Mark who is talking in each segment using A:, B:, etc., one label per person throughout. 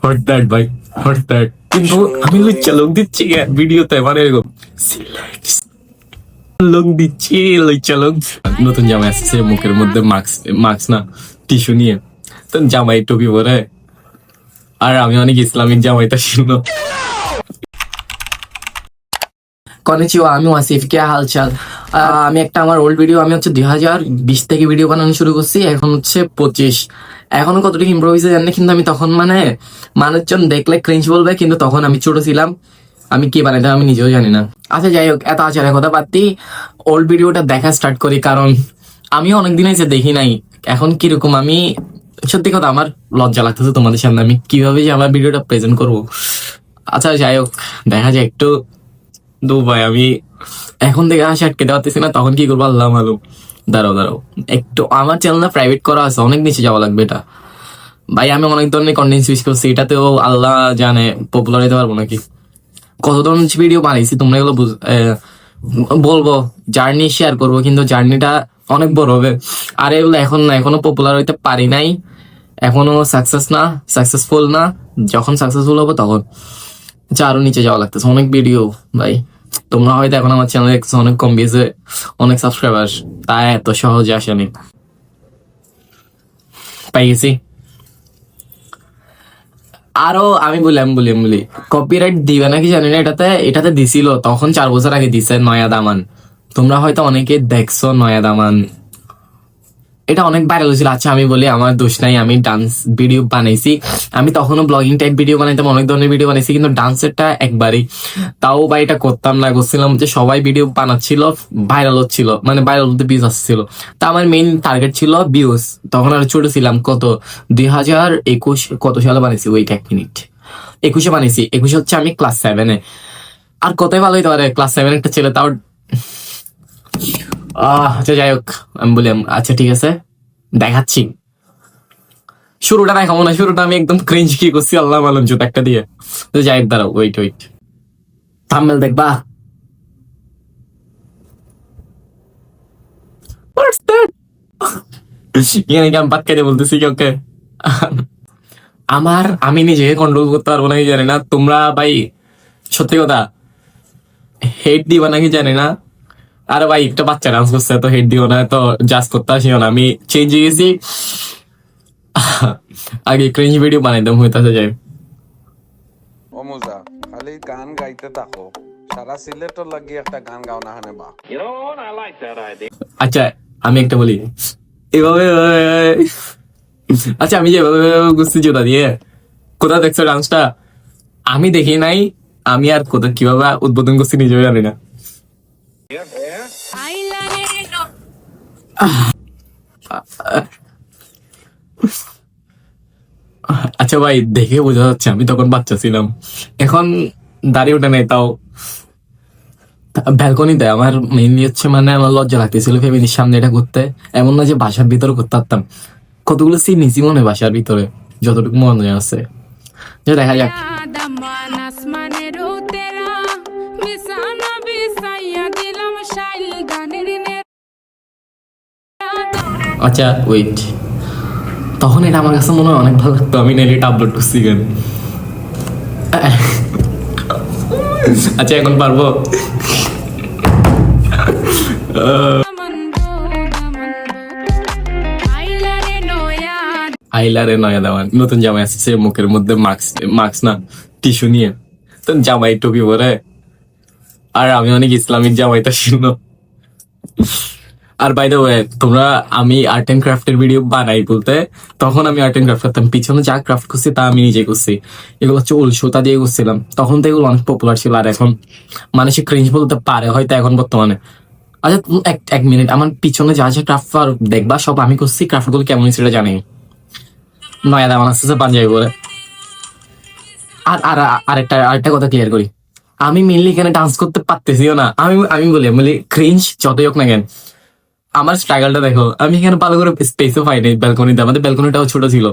A: Hot that ভাই, hot that. কিন্তু আমি লুচ্চা লোক দিচ্ছি ভিডিওতে, মানে এরকম লোক দিচ্ছি, লুচ্চা লোক। নতুন জামাই আসছে, মুখের মধ্যে মাস্ক না টিস্যু নিয়ে, তো জামাই টুপি পরে, আর আমি অনেক ইসলামিক জামাইটা ছিল।
B: কনেচিওয়া, আমি ওয়াসিফ, কে হালচাল। আমি একটা আমার ওল্ড ভিডিও, আমি হচ্ছে 2020 থেকে ভিডিও বানানো শুরু করছি, এখন হচ্ছে 25। এখনো কতটুকু ইমপ্রুভ হয়েছে জানি না, কিন্তু আমি তখন মানে মানুষজন দেখলে ক্রিঞ্জ বলবে, কিন্তু তখন আমি ছোট ছিলাম, আমি কি বানাইতাম আমি নিজেও জানি না। আচ্ছা যাই হোক, এত আচারের কথা বাদ দিই, ওল্ড ভিডিওটা দেখা স্টার্ট করি, কারণ আমি অনেকদিন হয়েছে দেখি নাই। এখন কিরকম, আমি সত্যি কথা আমার লজ্জা লাগতেছে তোমাদের সামনে, আমি কিভাবে যে আমার ভিডিওটা প্রেজেন্ট করবো। আচ্ছা যাই হোক, দেখা যায় একটু ভাই। আমি এখন থেকে হাসি আটকে পারতেছি না, তখন কি করবো আল্লাহ মালুম। দাঁড়াও একটু, আমার চ্যানেলটা প্রাইভেট করা আছে, অনেক নিচে যাওয়া লাগবে এটা ভাই। আমি অনেক ধরনের কন্টেন্ট সুইচ করছি, এটাতেও আল্লাহ জানে পপুলার হতে পারবো নাকি। কত ধরনের ভিডিও বানাইছি তোমরা এগুলো বলবো, জার্নি শেয়ার করবো, কিন্তু জার্নিটা অনেক বড় হবে। আর এগুলো এখন না, এখনো পপুলার হইতে পারি নাই, এখনো সাকসেসফুল না। যখন সাকসেসফুল হবো তখন আরো নিচে যাওয়া লাগতেছে, অনেক ভিডিও ভাই। তোমরা হয়তো এখন আমার চ্যানেল দেখছো অনেক কম ভিউজে, অনেক সাবস্ক্রাইবার, তাই এত সহজে আসেনি, পাই গেছি। আরো আমি বলি কপিরাইট দিবে নাকি জানি না, এটাতে দিছিল তখন 4 বছর আগে দিছে নয়া দামান। তোমরা হয়তো অনেকে দেখছো নয়া দামান, এটা অনেক ভাইরাল হয়েছিল। আচ্ছা আমি বলি, আমার দোষ নাই, আমি ডান্স ভিডিও বানাইছি, আমি তখনও ব্লগিং টাইপ ভিডিও বানাইতাম, অনেক ধরনের ভিডিও বানাইছি, কিন্তু ডান্সেরটা একবারই তাও বা এটা করতাম না। করছিলাম যে সবাই ভিডিও বানাচ্ছিল, ভাইরাল হচ্ছিল, মানে ভাইরাল হতে ভিউজ আসছিল, তা আমার মেইন টার্গেট ছিল ভিউজ। তখন আর ছোট ছিলাম, কত 2021 কত সালে বানাইছি, ওইটা 1 মিনিট, 21-এ বানাইছি। 21 হচ্ছে আমি ক্লাস 7-এ। আর কতই ভালো হইতে পারে ক্লাস 7 একটা ছেলে, তাও আচ্ছা যাই হোক, আমি বলি আচ্ছা ঠিক আছে দেখাচ্ছি। শুরুটা দেখাবো না, শুরুটা আমি একদম ক্রিঞ্জ কি করছি আল্লাহ মালুম, জুত একটা দিয়ে। তো যাই হোক, দাঁড়াও, ওয়েট থাম্বনেল দেখবা। What's that? এখানে কি আমি বাদ কেটে বলতেছি কি ওকে? আমি নিজেকে কন্ট্রোল করতে পারবো নাকি জানি না। তোমরা ভাই সত্যি কথা হেড দিবা নাকি জানি না। আরে ভাই একটা বাচ্চা ডান্স করছে, তো হেড দিও না, তো জাজ করতে আসিও না। আমি চেঞ্জ হয়ে গেছি, আগে ক্রিঞ্জ ভিডিও বানাইতাম, হইতাছে যাই।
C: ও মুজা, খালি গান গাইতে থাকো, সারা সিলেটর লাগি একটা গান গাও না হানে বা।
A: আচ্ছা আমি একটা বলি, এভাবে আচ্ছা আমি যে বুঝছি জোতা দিয়ে, কোথা দেখছো ডান্সটা? আমি দেখি নাই, আমি আর কোথা কিভাবে উদ্বোধন করছি নিজেও জানি না। আচ্ছা ভাই দেখে বোঝা যাচ্ছে আমি তখন বাচ্চা ছিলাম, এখন দাড়ি ওঠে নাই, তাও ব্যালকনিতে। আমার মেইনলি হচ্ছে মানে আমার লজ্জা লাগতেছিল ফ্যামিলির সামনে এটা করতে, এমন না যে বাসার ভিতরে করতে পারতাম। কতগুলো সিন নিছি মনে হয় বাসার ভিতরে, যতটুকু মনে আছে। যে দেখা যাক। আচ্ছা ওয়েট, তখন এটা আমার কাছে মনে হয় অনেক ভালো লাগতো, আমি নেট আপলোড করছি গান। আচ্ছা এখন পারবো? আইলারে নয়া দাওয়ান, নতুন জামাই আসছে, মুখের মধ্যে মাস্ক না টিস্যু নিয়ে, তো জামাই টুপি পরে, আর আমি অনেক ইসলামিক জামাইটা ছিল। আর বাই দ্য ওয়ে তোমরা, আমি আর্ট এন্ড ক্রাফটের ভিডিও বানাই বলতে, তখন আমি আর্ট এন্ড ক্রাফট করতাম, পিছনে যা ক্রাফট করছি তা আমি নিজে করছি। এগুলো হচ্ছে উল সুতা দিয়ে করছিলাম, তখন তো এগুলো অনেক পপুলার ছিল। আর এখন মানুষে ক্রিঞ্জ বলতে পারে হয়তো এখন বর্তমানে। আচ্ছা এক মিনিট, আমার পিছনে যা যা ক্রাফট দেখবা সব আমি করছি, ক্রাফট গুলো কেমন সেটা জানি। নয়া দামান আসতেছে পাঞ্জাবি বলে। আর আর আরেকটা কথা ক্লিয়ার করি, আমি মেনলি এখানে ডান্স করতে পারতেছিও না। আমি বলি ক্রিঞ্জ যতই হোক না কেন, আমার স্ট্রাগলটা দেখো। আমি এখানে ভালো করে স্পেসও পাই নাই ব্যালকনিতে, আমাদের ব্যালকনিটাও ছোট ছিল,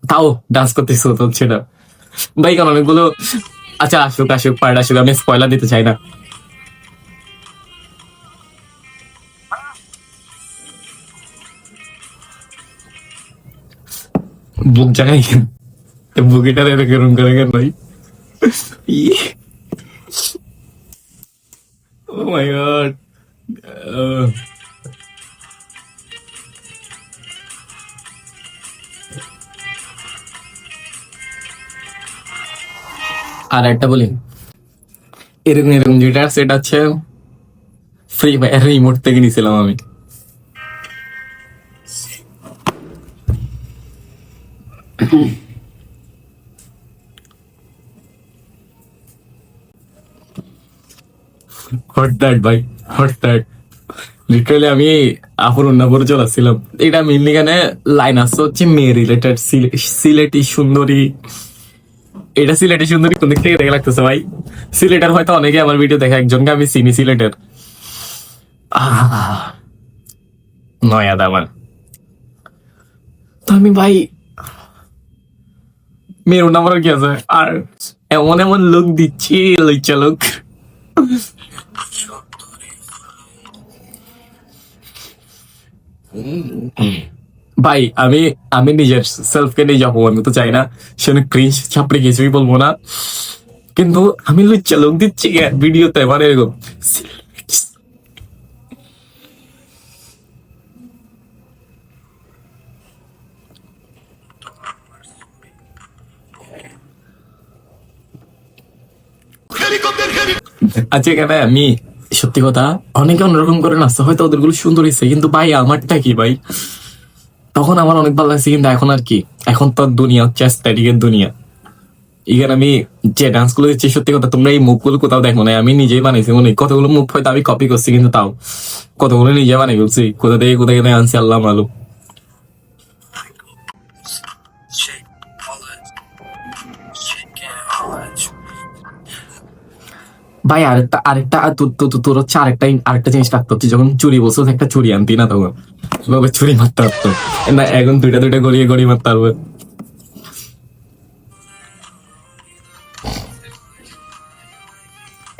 A: তাও ডান্স করতেছি তো সেটা ভাই কেন অনেকগুলো। আচ্ছা আসুক পার্ট আসুক, আমি স্পয়লার দিতে চাই না। বুক জায়গায় বুকিটা এরকম করে কেন ভাই? ও মাই গড। আর একটা বলি, এরকম এরকম যেটা সেটা হচ্ছে ফ্রি ফায়ার রিমোট থেকে নিয়েছিলাম আমি। হট দ্যাট ভাই, হট দ্যাট। লিটারালি আমি আপুর অন্যাপুরে চলাচ্ছিলাম। এটা মেনলি এখানে লাইন আসছে হচ্ছে মেয়ে রিলেটেড, সিলেটি সুন্দরী। এটা সিলেটি সুন্দরী কোন দিক থেকে দেখে লাগতেছে ভাই? সিলেটের হয়তো অনেকে আমার ভিডিও দেখে, একজনকে আমি চিনি সিলেটের, নয়া দামান। তো আমি ভাই মেয়ের নাম্বার কি আছে, আর এমন এমন লোক দিচ্ছি, লইচা লোক। ভাই আমি আমি নিজের সেলফকে নিজে অপমান করতে চাই না, সেখানে ক্রিঞ্জ ছাপড়ে কিছুই বলবো না, কিন্তু আমি লুচ্চা লোক দিচ্ছি ভিডিওতে মানে এরকম। আচ্ছা এখানে আমি সত্যি কথা, অনেকে অন্যরকম করে নাচতে, হয়তো ওদের গুলো সুন্দর হয়েছে, কিন্তু ভাই আমারটা কি ভাই? তখন আমার অনেক ভালো লাগছে, কিন্তু এখন আর কি, এখন তো দুনিয়া হচ্ছে অ্যাস্থেটিকের দুনিয়া। এখানে আমি যে ডান্স গুলো দিচ্ছি, সত্যি কথা তোমরা এই মুভ গুলো কোথাও দেখো না, আমি নিজেই বানাইছি। মনে হয় কতগুলো মুভ হয়তো আমি কপি করছি, কিন্তু তাও কতগুলো নিজে বানাই ফেলছি, কোথা থেকে কোথায় আনছি আল্লাহ মালুম। ভাই আরেকটা আরেকটা তোর হচ্ছে আরেকটা জিনিস রাখতে হচ্ছে, যখন চুরি বলছো একটা চুরি আনতি না, তখন চুরি মারতে পারতো না, এখন দুইটা দুইটা গড়িয়ে গড়িয়ে মারতে পারবে।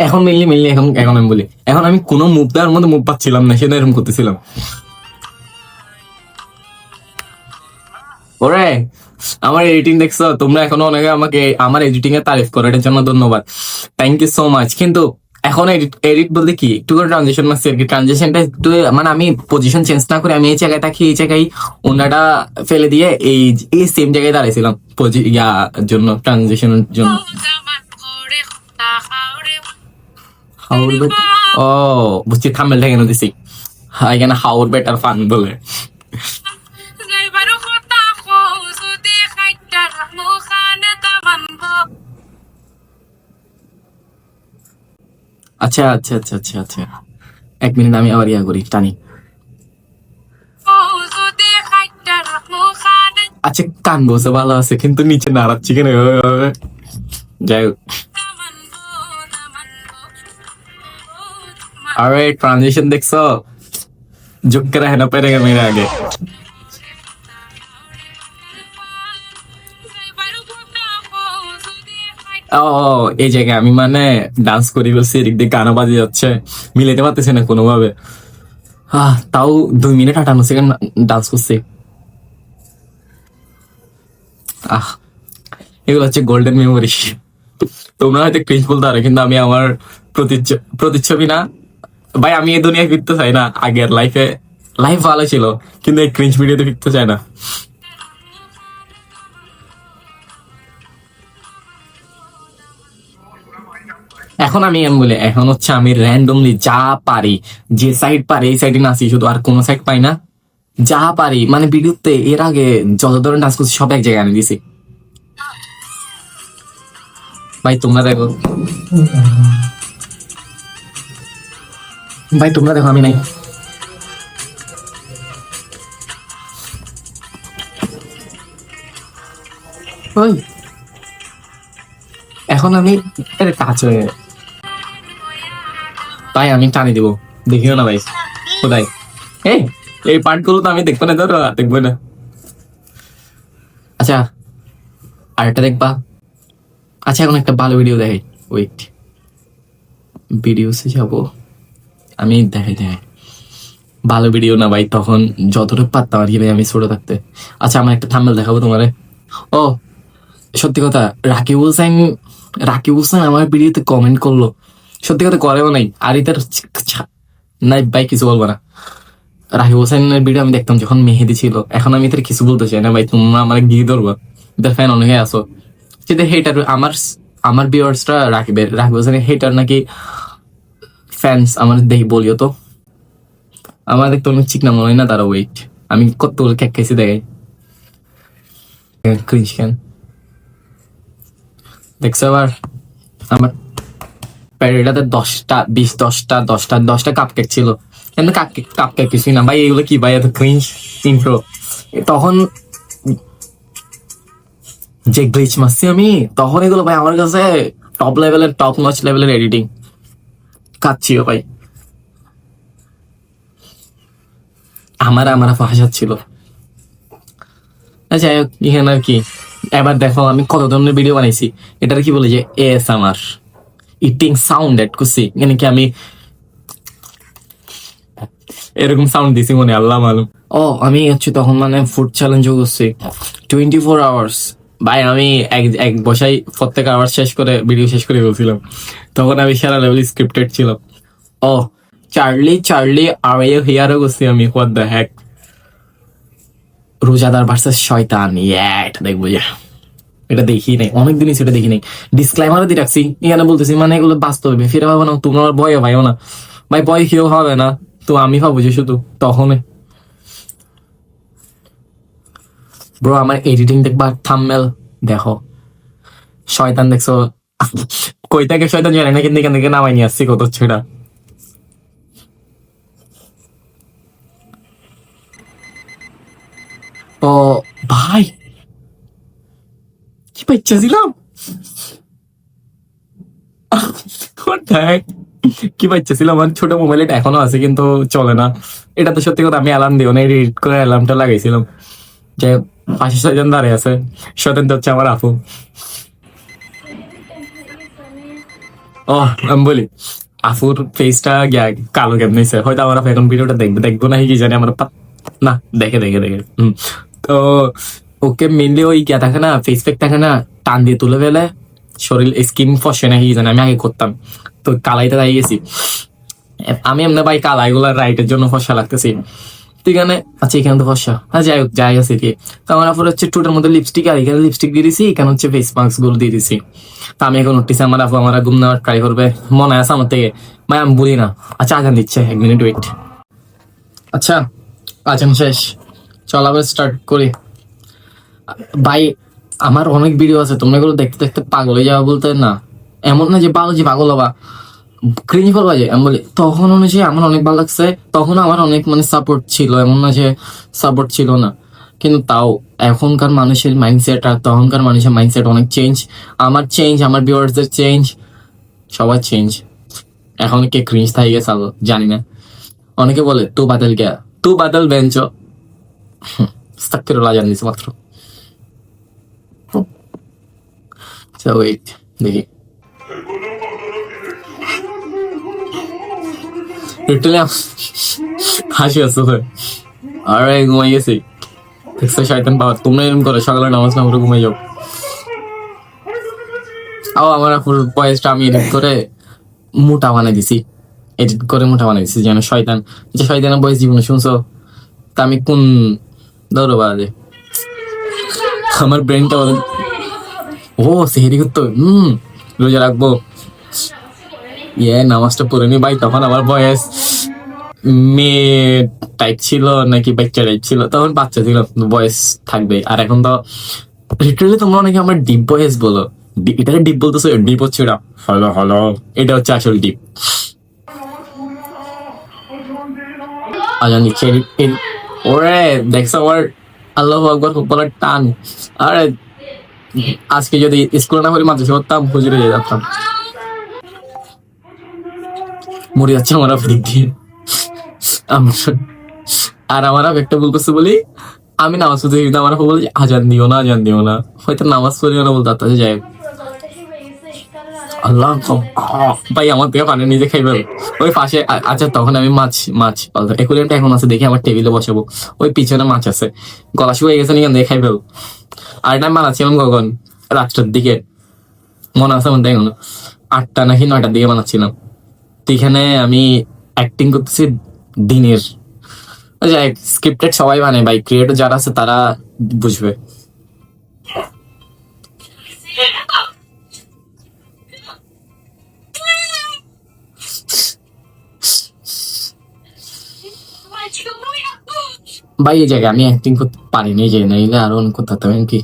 A: এখন মেনলি এখন এখন আমি বলি, এখন আমি কোনো মুভ দেওয়ার মধ্যে মুভ পাচ্ছিলাম না, সেটা এরকম করতেছিলাম। ওরে আমার এডিটিং দেখছো তোমরা, এখনো অনেকে আমাকে আমার এডিটিং এর তারিফ করো, এটার জন্য ধন্যবাদ, থ্যাংক ইউ সো মাচ। কিন্তু এখন এডিট বলতে কি, একটু করে ট্রানজেকশন মারছি আর কি, ট্রানজেকশনটা একটু মানে আমি পজিশন চেঞ্জ না করে আমি এই জায়গায় থাকি, এই জায়গায় অন্যটা ফেলে দিয়ে এই সেম জায়গায় দাঁড়াইছিলাম জন্য, ট্রানজেকশনের জন্য। ও বুঝছি, থাম্বনেলটা কেন দিছি, এখানে হাউর বেটার ফান বলে। আচ্ছা আচ্ছা আচ্ছা আচ্ছা আচ্ছা, এক মিনিট আমি আবার ইয়া করি, টানি। আচ্ছা কান বসে ভালো আছে, কিন্তু নিচে নাড়াচ্ছি কেন? যাই হোক, আরে ট্রানজিশন দেখছো, झुक के रहना पड़ेगा मेरे आगे। ও এই জায়গায় আমি মানে ডান্স করি বলছি, এদিক দিয়ে গানও বাজে যাচ্ছে, মিলাইতে পারতেছি না কোনোভাবে। তাও 2 মিনিট 58 সেকেন্ড ডান্স করছি। এগুলো হচ্ছে গোল্ডেন মেমোরি। তোমরা হয়তো ক্রিঞ্জ বলতে পারো, কিন্তু আমি আমার প্রতিচ্ছবি না ভাই, আমি এই দুনিয়ায় ফিরতে চাই না। আগের লাইফ ভালো ছিল, কিন্তু এই ক্রিঞ্জ ভিডিওতে ফিরতে চাই না। এখন আমি এম বলে, এখন হচ্ছে আমি র্যান্ডমলি যা পারি, যে সাইড পারি এই সাইডে নাচি শুধু, আর কোনো সাইড পাই না, যা পারি মানে ভিডিওতে এর আগে যত ধরনের ডান্স করছি সব এক জায়গায় আনি দিছি। ভাই তোমরা দেখো, ভাই তোমরা দেখো, আমি নাই। ওই এখন আমি কাজ হয়ে, ভাই আমি টানি দিব, দেখিও না ভাই কোথায়। এই পার্ট গুলো তো আমি দেখবো না, ধরো দেখবো না। আচ্ছা আরেকটা দেখবা। আচ্ছা এখন একটা ভালো ভিডিও দেখাই, ওয়েট, ভিডিওসে যাবো আমি, দেখাই ভালো ভিডিও না ভাই, তখন যতটুকু পারতাম আর কি ভাই, আমি ছোট থাকতে। আচ্ছা আমার একটা থাম্বনেল দেখাবো তোমারে,
B: ও সত্যি কথা, রাকিব হোসেন আমার ভিডিওতে কমেন্ট করলো, সত্যি কথা করেও নাই। আর এটার নাই ভাই কিছু বলবো না। রাকিব হোসেনের ভিডিও আমি দেখতাম যখন মেহেদি ছিল, এখন আমি এটার কিছু বলতে চাই না ভাই, তোমরা আমার গিয়ে ধরবো, এটার ফ্যান অনেকে আসো। কিন্তু হেটার আমার ভিউয়ার্সরা রাকিব হোসেনের হেটার নাকি ফ্যান্স আমার দেখি বলিও তো, আমার দেখতে অনেক চিকনা মনে হয় না তারা, ওয়েট আমি কত ক্যাক খাইছি দেখাই, ক্রিঞ্জ কেন দেখছো আবার আমার প্যারেটাতে 10টা কাপ কেক ছিল, কিন্তু কাপ কেক কিছুই না ভাই, এগুলো কি ভাই এত ক্রিঞ্জ ইন্ট্রো। তখন যে গ্লিচ মারছি আমি, তখন এগুলো ভাই আমার কাছে টপ নচ লেভেলের এডিটিং কাচ্ছিও ভাই, আমার ফাঁসা ছিল। যাই হোক, এখানে আর কি, এবার দেখো আমি কত ধরনের ভিডিও বানাইছি। এটার কি বলে যে ASMR ইটিং সাউন্ড এড করছি, এখানে কি আমি এরকম সাউন্ড দিছি মনে আল্লাহ মালুম। আমি হচ্ছে তখন মানে ফুড চ্যালেঞ্জও করছি 24 আওয়ার্স ভাই, আমি এক বসাই প্রত্যেক আওয়ার ভিডিও শেষ করে বলছিলাম, তখন আমি সারা লেভেল স্ক্রিপ্টেড ছিলাম। চার্লি আর হিয়ারও করছি আমি, হোয়াট দ্য হ্যাক, রোজাদার ভার্সেস শয়তান, এটা দেখবো যা, এটা দেখি নাই অনেকদিনই, সেটা দেখি নাই। ডিসক্লাইমারও দিয়ে রাখছি, এখানে বলতেছি মানে এগুলো বাস্তবে ফিরে পাবো না, তোমরা আমার ভয়ও পাইও না ভাই, ভয় কেউ হবে না, তো আমি ভাবো যে শুধু তখন ব্রো আমার এডিটিং দেখবা, থাম্বনেল দেখো, শয়তান দেখছো, কই থেকে শয়তান জানি না, কিন্তু এখান থেকে নামাই নিয়ে আসছি কত ছেড়া। ও ভাই কি পাইছিলাম, কি পাইছিলাম, আমার ছোট মোবাইল, এটা এখনো আছে কিন্তু চলে না। এটা তো সত্যি কথা, আমি অ্যালার্ম দিও না, এডিট করে অ্যালার্মটা লাগাইছিলাম। যে পাশে 6 জন দাঁড়িয়ে আছে, শয়তান তো হচ্ছে আমার আপু। আমি বলি আফুর ফেসটা কালো কেমন হয়েছে, হয়তো আমার আপু এখন ভিডিওটা দেখবো না কি জানি, আমার না দেখে তো ওকে মেনলি ওই থাকে না, ফেস প্যাক থাকে না, টান দিয়ে তুলে ফেলে শরীর স্কিন ফসে না কি জানি, আমি আগে করতাম তো কালাইতে দাঁড়িয়ে গেছি আমি, এমনি ভাই কালাই গুলা রাইটের জন্য ফসা লাগতেছি, তো এখানে আচ্ছা এখানে তো ফসা, যাই হোক যাই আছে কি, তো আমার আপুর হচ্ছে টুটের মধ্যে লিপস্টিক, আর এখানে লিপস্টিক দিয়ে দিছি, এখানে হচ্ছে ফেস মাস্ক গুলো দিয়ে দিছি। তো আমি এখন উঠতেছি, আমার আপু আমার ঘুম নেওয়ার ট্রাই করবে মনে আছে আমার থেকে, ভাই আমি বলি না। আচ্ছা আজান দিচ্ছে, 1 মিনিট ওয়েট। আচ্ছা আজান শেষ, চল আবার স্টার্ট করি ভাই। আমার অনেক ভিডিও আছে, তোমরা এগুলো দেখতে দেখতে পাগল হয়ে যাওয়া বলতে না, এমন না যে পাগল হবা, ক্রিঞ্জ করবা যে, আমি বলি তখন অনুযায়ী আমার অনেক ভালো লাগছে, তখন আমার অনেক মানে সাপোর্ট ছিল, এমন না যে সাপোর্ট ছিল না, কিন্তু তাও এখনকার মানুষের মাইন্ডসেট আর তখনকার মানুষের মাইন্ডসেট অনেক চেঞ্জ, আমার চেঞ্জ, আমার ভিউয়ার্সদের চেঞ্জ, সবার চেঞ্জ। এখন কে ক্রিঞ্জ থাকে গেছে জানি না, অনেকে বলে তু বাদল বেঞ্চ, আস্তাগফিরুল্লাহ জানি দিছে মাত্র। ওয়েট দেখি, হাসি আসছে তো, আরে ঘুমাই গেছি, দেখছো শয়তান বাবা, তোমরা এরকম করে সকালে নামাজ না পড়ে ঘুমাই যাও। আমার ফুল ভয়েসটা আমি এডিট করে মোটা বানাই দিছি, যেন শয়তান, যে শয়তানের ভয়েস জীবনে শুনছো, তা আমি কোন দৌড় বাজে আমার ব্রেনটা বলে, সেহেরি করতো, রোজা রাখবো, নামাজটা পড়ে নি ভাই, তখন আমার বয়স মেয়ে টাইপ ছিল নাকি বাচ্চা টাইপ ছিল, তখন বাচ্চা ছিল, বয়স থাকবে। আর এখন তো লিটারালি তোমরা অনেকে আমার ডিপ বয়স বলো, এটাকে ডিপ বলতেছো, ডিপ হচ্ছে এটা, হলো এটা হচ্ছে আসল ডিপ। ওরে দেখছো আমার আল্লাহু আকবার বলার টান, আরে আজকে যদি স্কুল না করে মাদ্রাসা করতাম, হুজুরে হয়ে যেতাম। মরে যাচ্ছে আমার দিক দিয়ে, আর আমার একটা ভুল করছে বলি, আমি নামাজ পড়তে কিন্তু আমার বলে আজান দিও না, হয়তো নামাজ পড়িও না বলতে, যাই
A: আল্লাহ ভাই আমার থেকে পানি নিজে খাইবে ওই পাশে আচ্ছা তখন আমি মাছ একুরিয়ামটা এখন আছে দেখি আমার টেবিলে বসাবো ওই পিছনে মাছ আছে গলা শুয়ে গেছে নিয়ে দিয়ে খাইবে আর টাইম বানাচ্ছিলাম কখন রাত্রের দিকে মনে আছে আমার দেখুন 8টা নাকি 9টার দিকে বানাচ্ছিলাম তো এখানে আমি অ্যাক্টিং করতেছি দিনের যাই স্ক্রিপ্টেড সবাই বানায় ভাই ক্রিয়েটর যারা আছে তারা বুঝবে ভাই এই জায়গায় আমি অ্যাক্টিং করতে পারিনি যে নাইলে আরো অনেক করতে পারতাম কি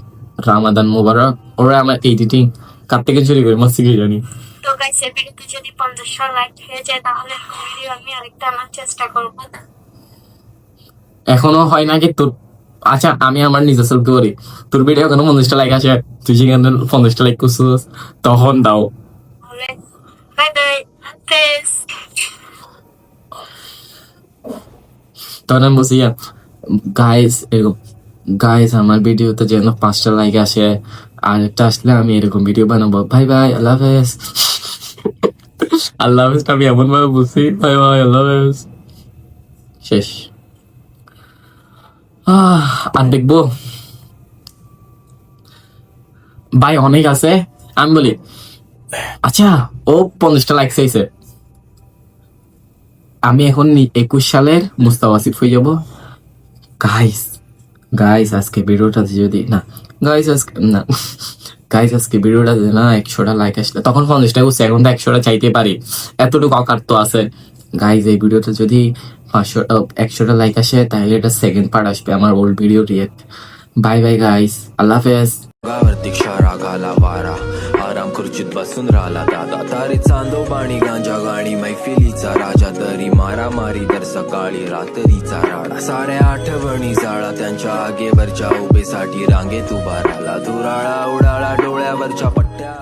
A: রামাদান মোবারক ওরা আমার এডিটিং কার থেকে চুরি করে মাসি কি জানি
D: তো গাইস এই ভিডিওতে যদি 50 লাইক হয়ে যায় তাহলে ভিডিও আমি আরেকটা আনার চেষ্টা করব।
A: এখনো হয় নাকি তোর আচ্ছা আমি আমার নিজের সেলফ করি তোর ভিডিও কোনো 50টা লাইক আসে তুই যেখানে 50টা লাইক করছিস তখন দাও
D: তাহলে বাই বাই হাফেজ।
A: তখন আমি বলছি গাইস এরকম গাইস আমার ভিডিওতে যেন 5টা লাইক আসে আর একটা আসলে আমি এরকম ভিডিও বানাবো ভাই ভাই আল্লাহ হাফেজ আল্লাহ হাফেজ আমি এমন ভাবে বলছি ভাই ভাই আল্লাহ হাফেজ শেষ আর দেখবো ভাই অনেক আছে আমি বলি আচ্ছা ও 50টা লাইক চাইছে আমি এখন 21 সালের মুস্তাফা আসিফ হয়ে যাবো গাইস আজকে ভিডিওটাতে যদি না গাইস আজকে ভিডিওটাতে না 100টা লাইক আসলে তখন 50টা করছে এখন তো 100টা চাইতে পারি এতটুকু অকার তো আছে গাইস এই ভিডিওটা যদি 100টা লাইক আসে তাহলে এটা সেকেন্ड পার্ट আসবে আমার old video react bye bye guys Allah हाफिज
E: गावरती क्षारा घाला वारा आराम खुर्चीत बसून राहिला दादा तारे चांदो बाणी गांजा गाणी मैफिलीचा राजा तरी मारा मारी दर सकाळी रात्रीचा राडा साऱ्या आठवणी जाळा त्यांच्या आगेवरच्या उभेसाठी रांगेत उभा राहिला धुराळा उडाळा डोळ्यावरच्या पट्ट्या